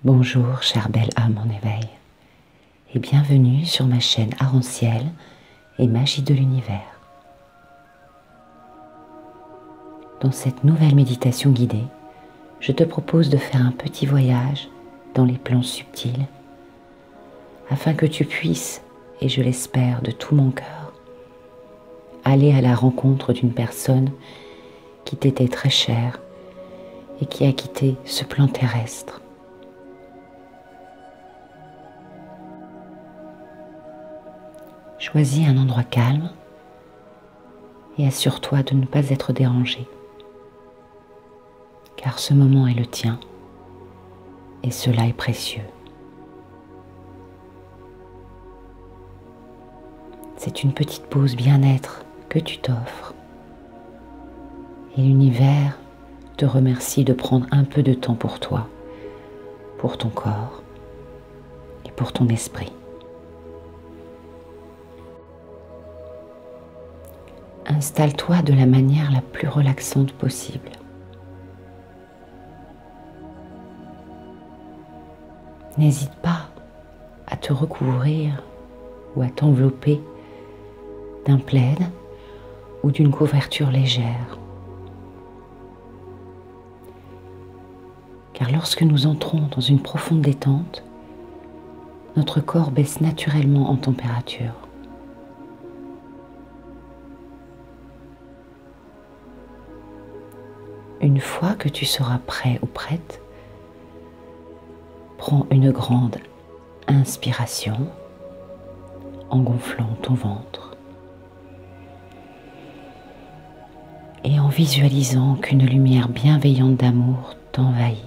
Bonjour chère belle âme en éveil et bienvenue sur ma chaîne Arc-en-Ciel et Magie de l'Univers. Dans cette nouvelle méditation guidée, je te propose de faire un petit voyage dans les plans subtils afin que tu puisses, et je l'espère de tout mon cœur, aller à la rencontre d'une personne qui t'était très chère et qui a quitté ce plan terrestre. Choisis un endroit calme et assure-toi de ne pas être dérangé, car ce moment est le tien et cela est précieux. C'est une petite pause bien-être que tu t'offres et l'univers te remercie de prendre un peu de temps pour toi, pour ton corps et pour ton esprit. Installe-toi de la manière la plus relaxante possible. N'hésite pas à te recouvrir ou à t'envelopper d'un plaid ou d'une couverture légère. Car lorsque nous entrons dans une profonde détente, notre corps baisse naturellement en température. Une fois que tu seras prêt ou prête, prends une grande inspiration en gonflant ton ventre et en visualisant qu'une lumière bienveillante d'amour t'envahit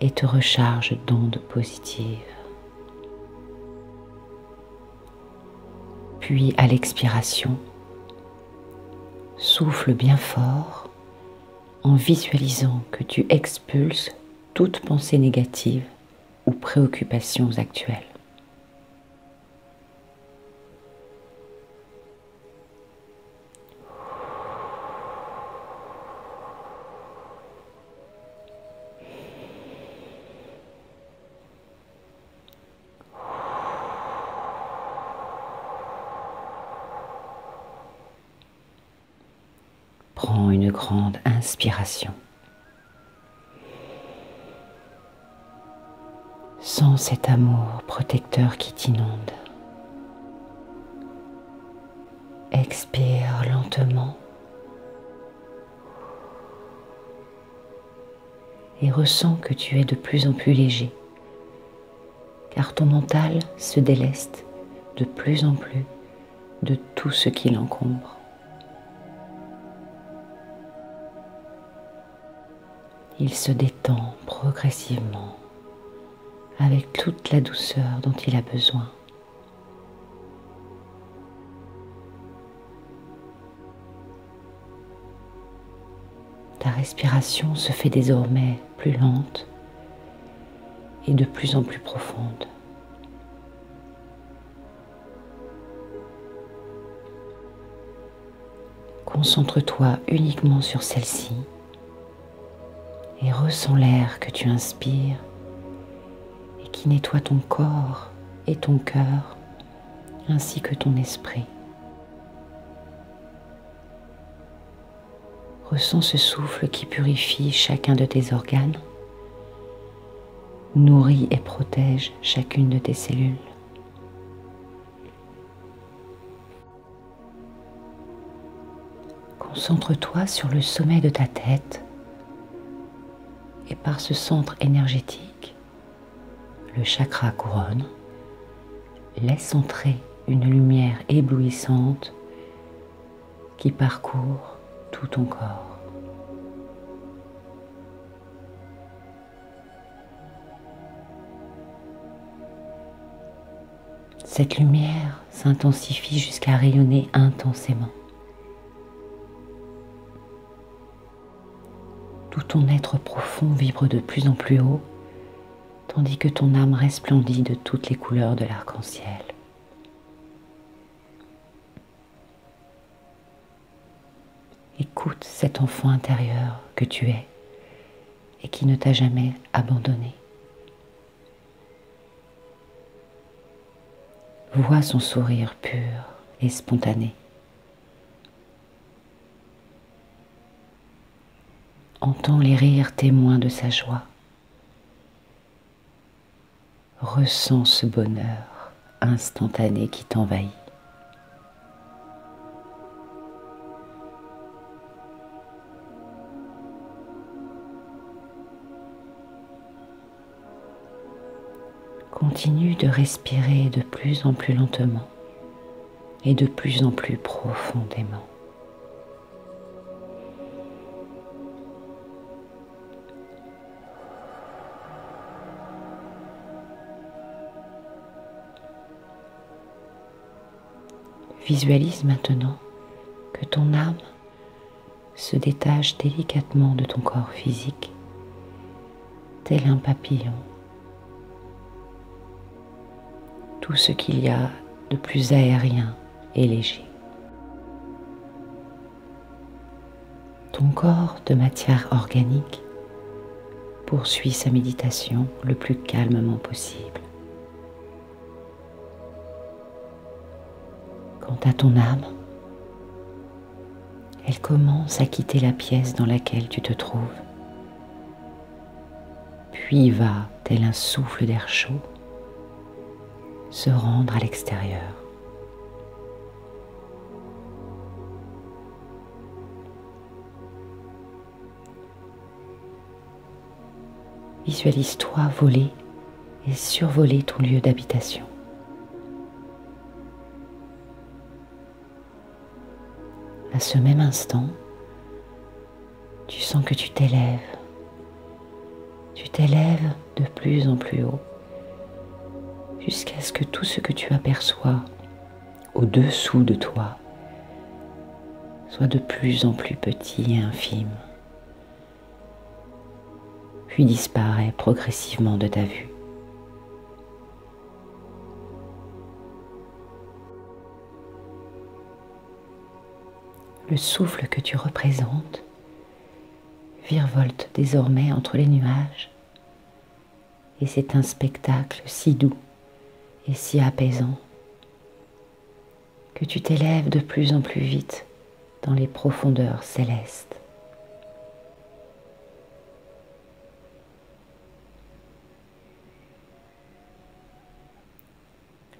et te recharge d'ondes positives. Puis à l'expiration, souffle bien fort en visualisant que tu expulses toute pensée négative ou préoccupations actuelles. Prends une grande inspiration. Sens cet amour protecteur qui t'inonde. Expire lentement et ressens que tu es de plus en plus léger, car ton mental se déleste de plus en plus de tout ce qui l'encombre. Il se détend progressivement avec toute la douceur dont il a besoin. Ta respiration se fait désormais plus lente et de plus en plus profonde. Concentre-toi uniquement sur celle-ci et ressens l'air que tu inspires et qui nettoie ton corps et ton cœur ainsi que ton esprit. Ressens ce souffle qui purifie chacun de tes organes, nourrit et protège chacune de tes cellules. Concentre-toi sur le sommet de ta tête et par ce centre énergétique, le chakra couronne, laisse entrer une lumière éblouissante qui parcourt tout ton corps. Cette lumière s'intensifie jusqu'à rayonner intensément. Tout ton être profond vibre de plus en plus haut, tandis que ton âme resplendit de toutes les couleurs de l'arc-en-ciel. Écoute cet enfant intérieur que tu es et qui ne t'a jamais abandonné. Vois son sourire pur et spontané. Entends les rires témoins de sa joie. Ressens ce bonheur instantané qui t'envahit. Continue de respirer de plus en plus lentement et de plus en plus profondément. Visualise maintenant que ton âme se détache délicatement de ton corps physique, tel un papillon. Tout ce qu'il y a de plus aérien et léger. Ton corps de matière organique poursuit sa méditation le plus calmement possible. Quant à ton âme, elle commence à quitter la pièce dans laquelle tu te trouves, puis va, tel un souffle d'air chaud, se rendre à l'extérieur. Visualise-toi voler et survoler ton lieu d'habitation. À ce même instant, tu sens que tu t'élèves. Tu t'élèves de plus en plus haut, jusqu'à ce que tout ce que tu aperçois au-dessous de toi soit de plus en plus petit et infime, puis disparaît progressivement de ta vue. Le souffle que tu représentes virevolte désormais entre les nuages et c'est un spectacle si doux et si apaisant que tu t'élèves de plus en plus vite dans les profondeurs célestes.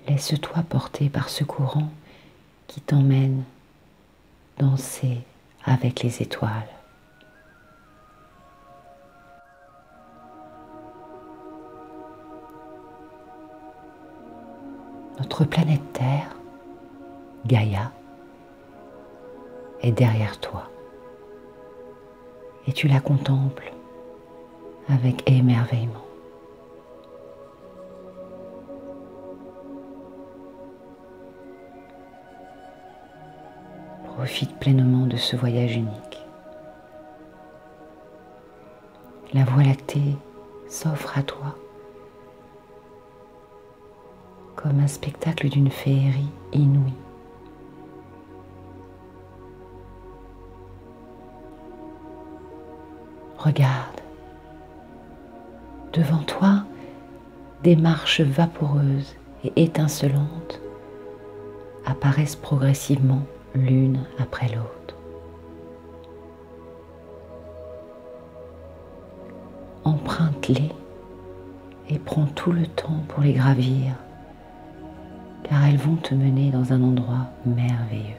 Laisse-toi porter par ce courant qui t'emmène danser avec les étoiles. Notre planète Terre, Gaïa, est derrière toi et tu la contemples avec émerveillement. Profite pleinement de ce voyage unique. La Voie lactée s'offre à toi comme un spectacle d'une féerie inouïe. Regarde, devant toi, des marches vaporeuses et étincelantes apparaissent progressivement l'une après l'autre. Emprunte-les et prends tout le temps pour les gravir, car elles vont te mener dans un endroit merveilleux.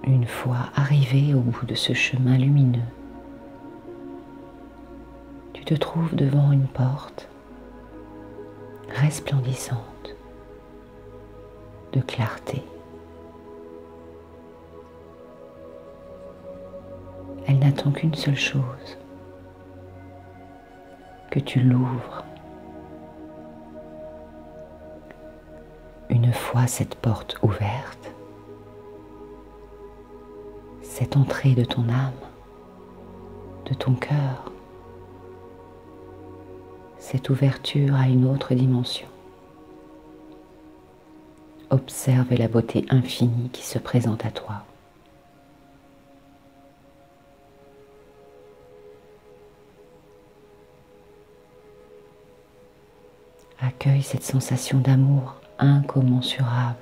Une fois arrivé au bout de ce chemin lumineux, tu te trouves devant une porte resplendissante de clarté. Elle n'attend qu'une seule chose, que tu l'ouvres. Une fois cette porte ouverte, cette entrée de ton âme, de ton cœur, cette ouverture à une autre dimension, Observe la beauté infinie qui se présente à toi. Accueille cette sensation d'amour incommensurable.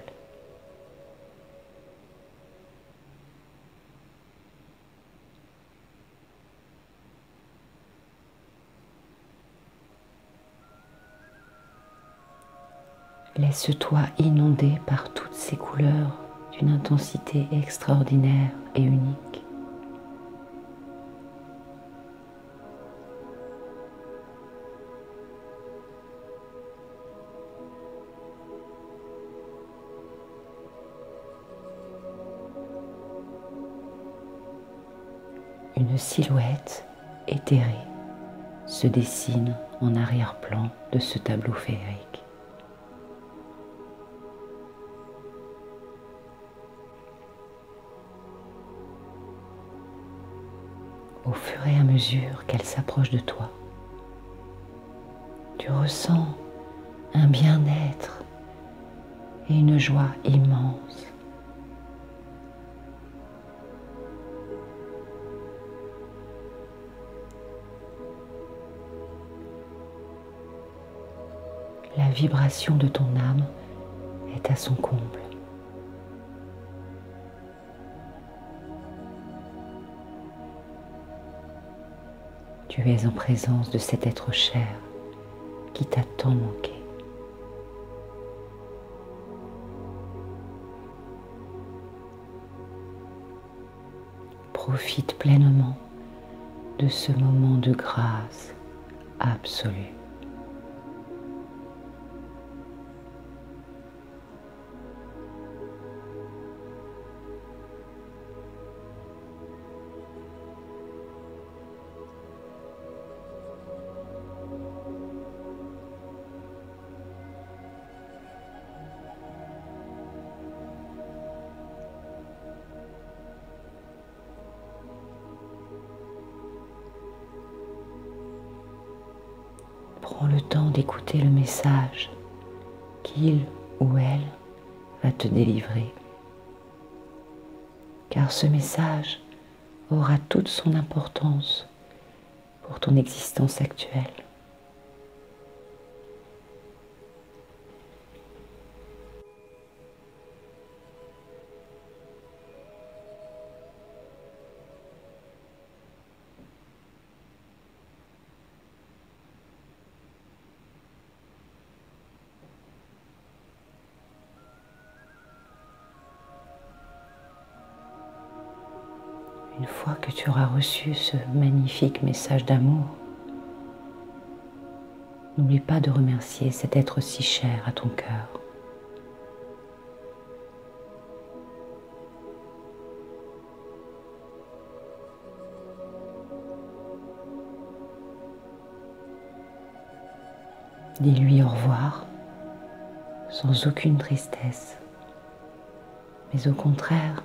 Laisse-toi inonder par toutes ces couleurs d'une intensité extraordinaire et unique. Une silhouette éthérée se dessine en arrière-plan de ce tableau féerique. Au fur et à mesure qu'elle s'approche de toi, tu ressens un bien-être et une joie immense. La vibration de ton âme est à son comble. Tu es en présence de cet être cher qui t'a tant manqué. Profite pleinement de ce moment de grâce absolue. Prends le temps d'écouter le message qu'il ou elle va te délivrer, car ce message aura toute son importance pour ton existence actuelle. Une fois que tu auras reçu ce magnifique message d'amour, n'oublie pas de remercier cet être si cher à ton cœur. Dis-lui au revoir sans aucune tristesse, mais au contraire,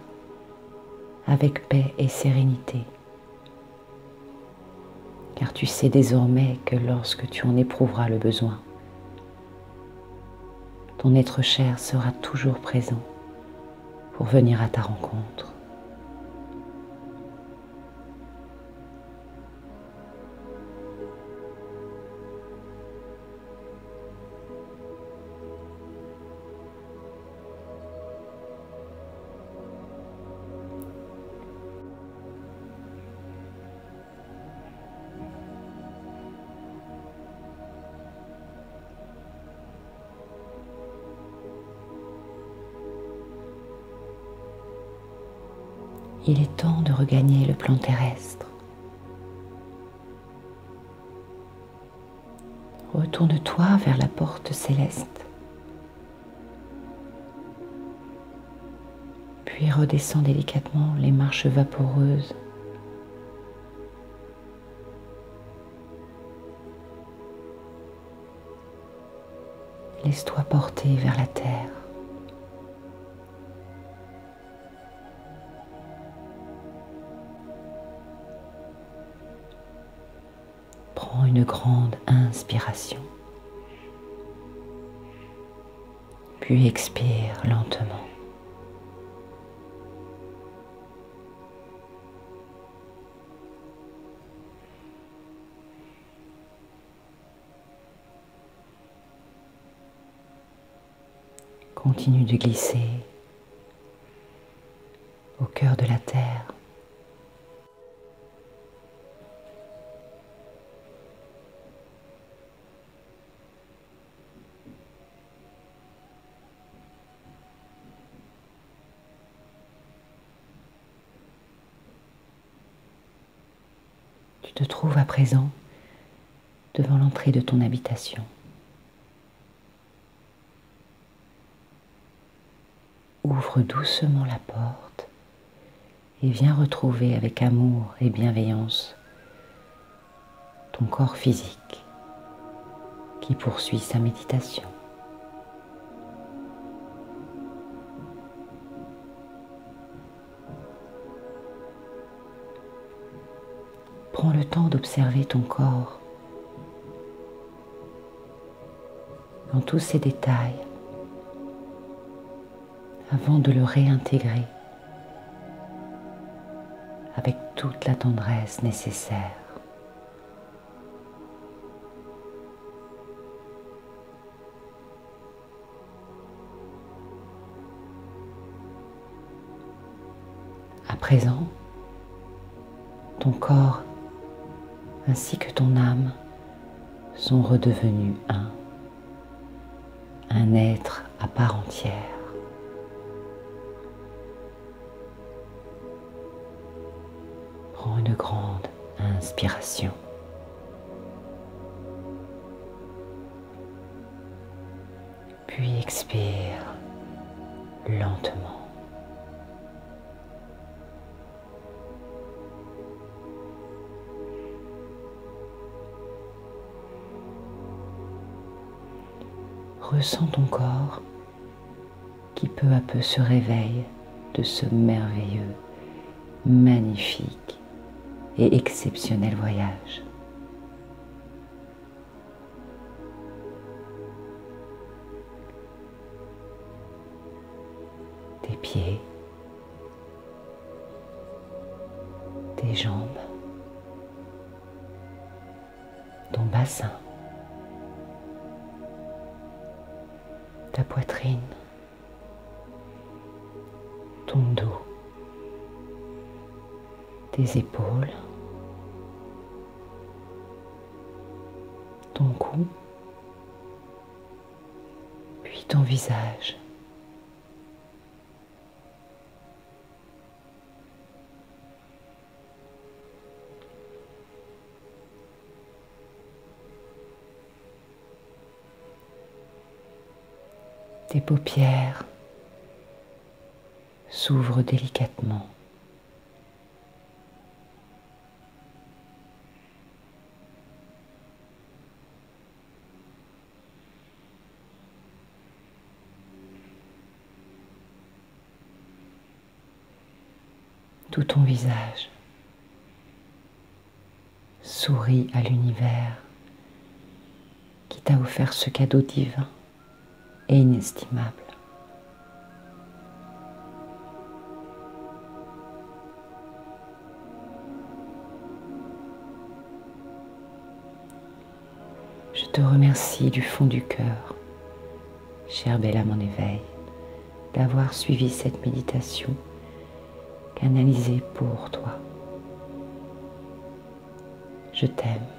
avec paix et sérénité, car tu sais désormais que lorsque tu en éprouveras le besoin, ton être cher sera toujours présent pour venir à ta rencontre. Il est temps de regagner le plan terrestre. Retourne-toi vers la porte céleste, puis redescends délicatement les marches vaporeuses. Laisse-toi porter vers la terre. Prends une grande inspiration, Puis expire lentement. Continue de glisser au cœur de la terre. Tu te trouves à présent devant l'entrée de ton habitation. Ouvre doucement la porte et viens retrouver avec amour et bienveillance ton corps physique qui poursuit sa méditation. Prends le temps d'observer ton corps dans tous ses détails avant de le réintégrer avec toute la tendresse nécessaire. À présent, ton corps ainsi que ton âme sont redevenus un être à part entière. Prends une grande inspiration. Puis expire lentement. Ressens ton corps qui peu à peu se réveille de ce merveilleux, magnifique et exceptionnel voyage. Tes pieds, tes jambes, ton bassin, ta poitrine, ton dos, tes épaules, ton cou, puis ton visage. Tes paupières s'ouvrent délicatement. Tout ton visage sourit à l'univers qui t'a offert ce cadeau divin et inestimable. Je te remercie du fond du cœur, chère belle âme en éveil, d'avoir suivi cette méditation canalisée pour toi. Je t'aime.